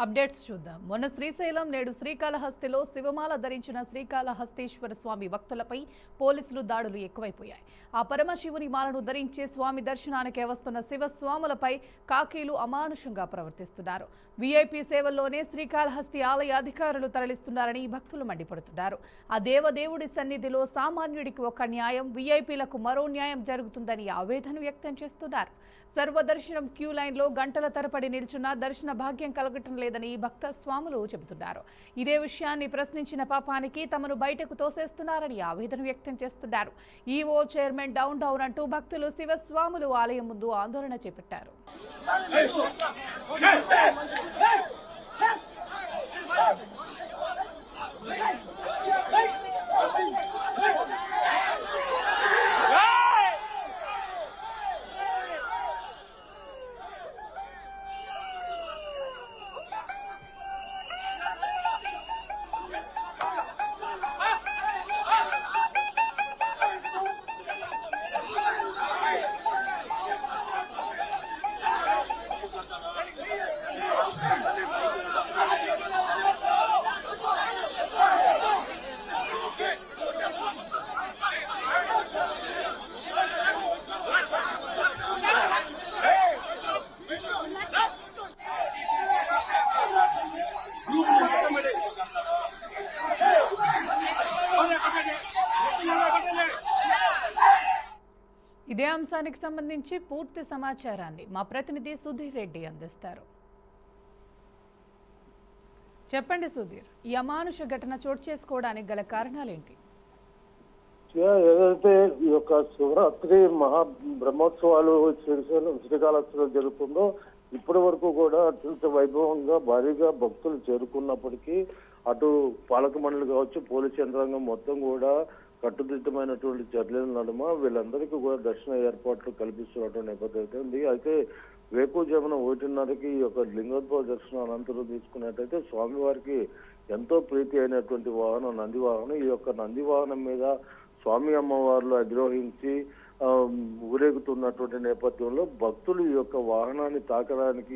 Updates చూద్దాం. మొన్న శ్రీశైలం, నేడు శ్రీకాళహస్తిలో శివమాల ధరించిన శ్రీకాళహస్తీశ్వర స్వామి భక్తులపై పోలీసులు దాడులు ఎక్కువైపోయాయి. ఆ పరమశివుని మాలను ధరించే స్వామి దర్శనానికి వస్తున్న శివస్వాములపై కాకీలు అమానుషంగా ప్రవర్తిస్తున్నారు. వీఐపీ సేవల్లోనే శ్రీకాళహస్తి ఆలయ అధికారులు తరలిస్తున్నారని భక్తులు మండిపడుతున్నారు. ఆ దేవదేవుడి సన్నిధిలో సామాన్యుడికి ఒక న్యాయం, వీఐపీలకు మరో న్యాయం జరుగుతుందని ఆవేదన వ్యక్తం చేస్తున్నారు. సర్వదర్శనం క్యూ లైన్లో గంటల తరబడి నిల్చున్న దర్శన భాగ్యం కలగటం లేదని భక్త స్వాములు చెబుతున్నారు. ఇదే విషయాన్ని ప్రశ్నించిన పాపానికి తమను బయటకు తోసేస్తున్నారని ఆవేదన వ్యక్తం చేస్తున్నారు. ఈవో చైర్మన్ డౌన్ డౌన్ అంటూ భక్తులు శివస్వాములు ఆలయం ముందు ఆందోళన చేపట్టారు. ఇదే అంశానికి సంబంధించి పూర్తి సమాచారాన్ని మా ప్రతినిధి సుధీర్ రెడ్డి అందిస్తారు. చెప్పండి సుధీర్, ఈ అమానుష ఘటన చోటు చేసుకోవడానికి గల కారణాలేంటి? ఏదైతే ఈ యొక్క శివరాత్రి మహా బ్రహ్మోత్సవాలు శ్రీకాళహస్తిలో జరుగుతుందో ఇప్పటి వరకు కూడా అత్యంత వైభవంగా భారీగా భక్తులు చేరుకున్నప్పటికీ అటు పాలక మండలి కావచ్చు, పోలీస్ యంత్రాంగం మొత్తం కూడా కట్టుదిట్టమైనటువంటి చర్యల నడుమ వీళ్ళందరికీ కూడా దర్శన ఏర్పాట్లు కల్పిస్తున్నటువంటి నేపథ్యం అయితే ఉంది. అయితే వేకువజామున 1:30కి ఈ యొక్క లింగోద్భవ దర్శనం అనంతరం తీసుకున్నట్టయితే స్వామివారికి ఎంతో ప్రీతి అయినటువంటి వాహనం నంది వాహనం. ఈ యొక్క నంది వాహనం మీద స్వామి అమ్మవార్లు అధిరోహించి ఊరేగుతున్నటువంటి నేపథ్యంలో భక్తులు ఈ యొక్క వాహనాన్ని తాకడానికి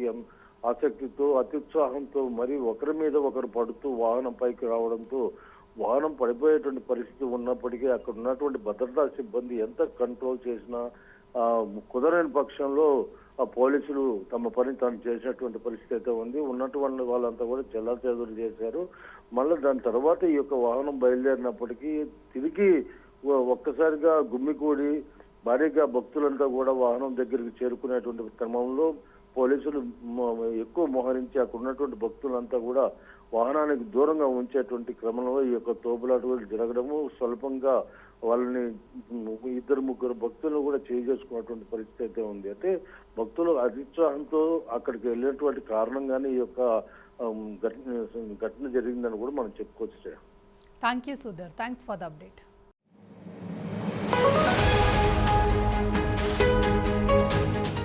ఆసక్తితో అత్యుత్సాహంతో మరి ఒకరి మీద ఒకరు పడుతూ వాహనం పైకి రావడంతో వాహనం పడిపోయేటువంటి పరిస్థితి ఉన్నప్పటికీ అక్కడ ఉన్నటువంటి భద్రతా సిబ్బంది ఎంత కంట్రోల్ చేసినా కుదరని పక్షంలో ఆ పోలీసులు తమ పని తాను చేసినటువంటి పరిస్థితి అయితే ఉంది. ఉన్నటువంటి వాళ్ళంతా కూడా చెల్లాచెదురు చేశారు. మళ్ళీ దాని తర్వాత ఈ యొక్క వాహనం బయలుదేరినప్పటికీ తిరిగి ఒక్కసారిగా గుమ్మికూడి భారీగా భక్తులంతా కూడా వాహనం దగ్గరికి చేరుకునేటువంటి క్రమంలో పోలీసులు ఎక్కువ మోహరించి అక్కడ ఉన్నటువంటి భక్తులంతా కూడా వాహనానికి దూరంగా ఉంచేటువంటి క్రమంలో ఈ యొక్క తోపులాటలు జరగడము, స్వల్పంగా వాళ్ళని 2-3 భక్తులను కూడా చేసుకున్నటువంటి పరిస్థితి అయితే ఉంది. అయితే భక్తులు అత్యుత్సాహంతో అక్కడికి వెళ్ళినటువంటి కారణంగానే ఈ యొక్క ఘటన జరిగిందని కూడా మనం చెప్పుకోవచ్చు. Thank you Sudheer, thanks for the update.